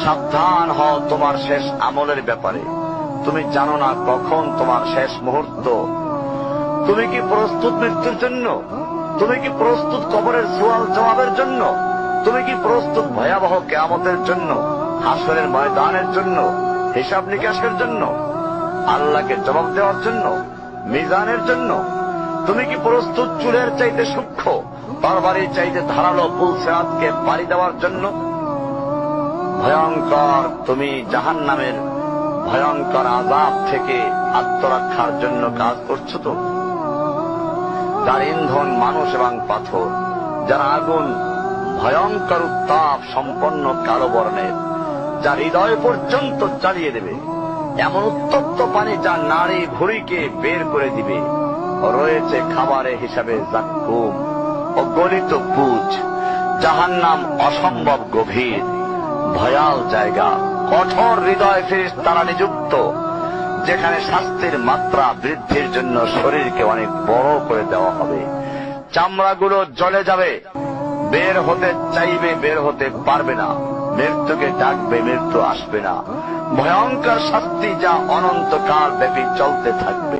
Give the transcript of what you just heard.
সাবধান হও তোমার শেষ আমলের ব্যাপারে। তুমি জানো না কখন তোমার শেষ মুহূর্ত। তুমি কি প্রস্তুত মৃত্যুর জন্য? তুমি কি প্রস্তুত কবরের সওয়াল জবাবের জন্য? তুমি কি প্রস্তুত ভয়াবহ কিয়ামতের জন্য, হাসরের ময়দানের জন্য, হিসাব নিকাশের জন্য, আল্লাহকে জবাব দেওয়ার জন্য, মিজানের জন্য? তুমি কি প্রস্তুত চুলের চাইতে সূক্ষ্ম, তরবারির চাইতে ধারালো পুল সিরাতকে পাড়ি দেওয়ার জন্য? ভয়ঙ্কর তুমি জাহান্নামের ভয়ঙ্কর আযাব থেকে আত্মরক্ষার জন্য কাজ করছো তো? যার ইন্ধন মানুষ এবং পাথর, যার আগুন ভয়ঙ্কর উত্তাপ সম্পন্ন কালো বর্ণের, যা হৃদয় পর্যন্ত জ্বালিয়ে দেবে, এমন উত্তপ্ত পানি যা নাড়ি ভুঁড়িকে বের করে দিবে। রয়েছে খাবারের হিসাবে জাক্কুম ও গলিত পুঁজ। জাহান্নাম অসম্ভব গভীর, ভয়াল জায়গা, কঠোর হৃদয় ফেরেশতারা নিযুক্ত, যেখানে শাস্তির মাত্রা বৃদ্ধির জন্য শরীরকে অনেক বড় করে দেওয়া হবে। চামড়াগুলো জ্বলে যাবে, বের হতে চাইবে, বের হতে পারবে না। মৃত্যুকে ডাকবে, মৃত্যু আসবে না। ভয়ঙ্কর শাস্তি যা অনন্তকাল ব্যাপী চলতে থাকবে।